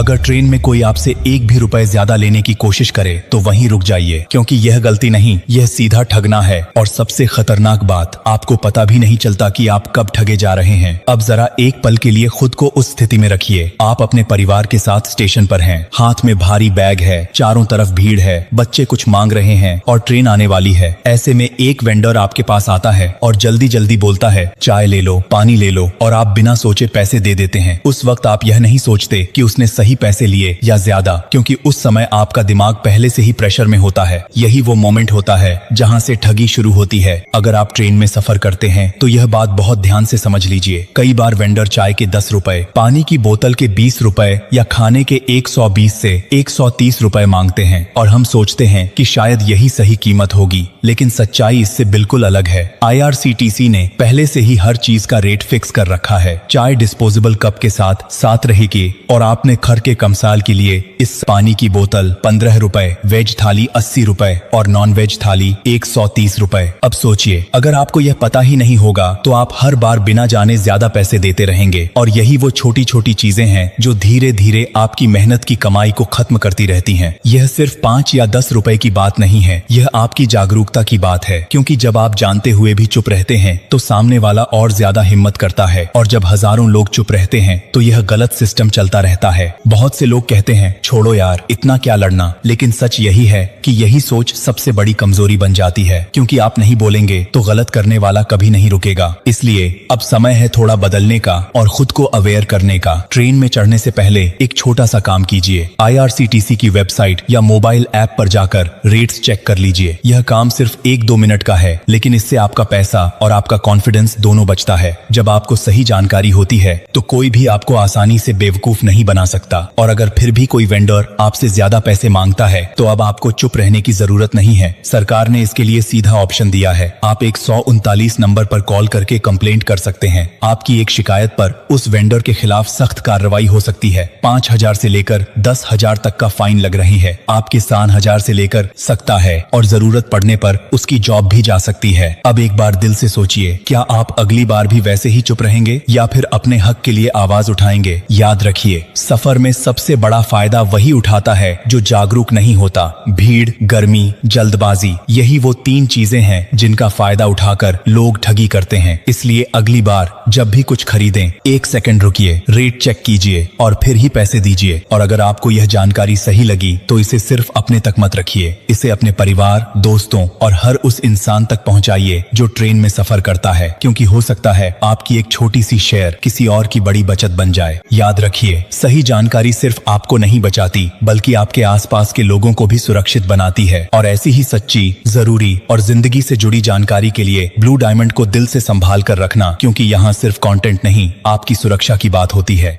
अगर ट्रेन में कोई आपसे एक भी रुपए ज्यादा लेने की कोशिश करे तो वहीं रुक जाइए, क्योंकि यह गलती नहीं, यह सीधा ठगना है। और सबसे खतरनाक बात, आपको पता भी नहीं चलता कि आप कब ठगे जा रहे हैं। अब जरा एक पल के लिए खुद को उस स्थिति में रखिए। आप अपने परिवार के साथ स्टेशन पर हैं, हाथ में भारी बैग है, चारों तरफ भीड़ है, बच्चे कुछ मांग रहे हैं और ट्रेन आने वाली है। ऐसे में एक वेंडर आपके पास आता है और जल्दी जल्दी बोलता है, चाय ले लो, पानी ले लो, और आप बिना सोचे पैसे दे देते हैं। उस वक्त आप यह नहीं सोचते कि उसने सही पैसे लिए या ज्यादा, क्योंकि उस समय आपका दिमाग पहले से ही प्रेशर में होता है। यही वो मोमेंट होता है जहां से ठगी शुरू होती है। अगर आप ट्रेन में सफर करते हैं तो यह बात बहुत ध्यान से समझ लीजिए। कई बार वेंडर चाय के 10 रुपए, पानी की बोतल के 20 रुपए या खाने के 120 से 130 रुपए मांगते हैं और हम सोचते हैं कि शायद यही सही कीमत होगी, लेकिन सच्चाई इससे बिल्कुल अलग है। IRCTC ने पहले से ही हर चीज का रेट फिक्स कर रखा है। चाय डिस्पोजेबल कप के साथ रहेगी और आपने खर के कमसाल के लिए इस पानी की बोतल 15 रुपए, वेज थाली 80 रुपए और नॉन वेज थाली 130 रुपए। अब सोचिए, अगर आपको यह पता ही नहीं होगा तो आप हर बार बिना जाने ज्यादा पैसे देते रहेंगे। और यही वो छोटी छोटी चीजें हैं जो धीरे धीरे आपकी मेहनत की कमाई को खत्म करती रहती हैं। यह सिर्फ 5 या 10 रुपए की बात नहीं है, यह आपकी जागरूकता की बात है। क्योंकि जब आप जानते हुए भी चुप रहते हैं तो सामने वाला और ज्यादा हिम्मत करता है, और जब हजारों लोग चुप रहते हैं तो यह गलत सिस्टम चलता रहता है। बहुत से लोग कहते हैं, छोड़ो यार, इतना क्या लड़ना, लेकिन सच यही है कि यही सोच सबसे बड़ी कमजोरी बन जाती है। क्योंकि आप नहीं बोलेंगे तो गलत करने वाला कभी नहीं रुकेगा। इसलिए अब समय है थोड़ा बदलने का और खुद को अवेयर करने का। ट्रेन में चढ़ने से पहले एक छोटा सा काम कीजिए। IRCTC की वेबसाइट या मोबाइल ऐप पर जाकर रेट्स चेक कर लीजिए। यह काम सिर्फ 1-2 मिनट का है, लेकिन इससे आपका पैसा और आपका कॉन्फिडेंस दोनों बचता है। जब आपको सही जानकारी होती है तो कोई भी आपको आसानी से बेवकूफ नहीं बना सकता। और अगर फिर भी कोई वेंडर आपसे ज्यादा पैसे मांगता है तो अब आपको चुप रहने की जरूरत नहीं है। सरकार ने इसके लिए सीधा ऑप्शन दिया है। आप 139 नंबर पर कॉल करके कंप्लेंट कर सकते हैं। आपकी एक शिकायत पर उस वेंडर के खिलाफ सख्त कार्रवाई हो सकती है। 5,000 से लेकर 10,000 तक का फाइन लग रही है। आपके 7,000 से लेकर सकता है और जरूरत पड़ने पर उसकी जॉब भी जा सकती है। अब एक बार दिल से सोचिए, क्या आप अगली बार भी वैसे ही चुप रहेंगे या फिर अपने हक के लिए आवाज उठाएंगे? याद रखिए, सफर में सबसे बड़ा फायदा वही उठाता है जो जागरूक नहीं होता। भीड़, गर्मी, जल्दबाजी, यही वो 3 चीजें हैं जिनका फायदा उठाकर लोग ठगी करते हैं। इसलिए अगली बार जब भी कुछ खरीदें, 1 सेकंड रुकिए, रेट चेक कीजिए और फिर ही पैसे दीजिए। और अगर आपको यह जानकारी सही लगी तो इसे सिर्फ अपने तक मत रखिए, इसे अपने परिवार, दोस्तों और हर उस इंसान तक पहुंचाइए जो ट्रेन में सफर करता है, क्योंकि हो सकता है आपकी एक छोटी सी शेयर किसी और की बड़ी बचत बन जाए। याद रखिए, सही जानकारी सिर्फ आपको नहीं बचाती बल्कि आपके आसपास के लोगों को भी सुरक्षित बनाती है। और ऐसी ही सच्ची, जरूरी और जिंदगी से जुड़ी जानकारी के लिए ब्लू डायमंड को दिल से संभाल कर रखना, क्योंकि यहाँ सिर्फ कंटेंट नहीं, आपकी सुरक्षा की बात होती है।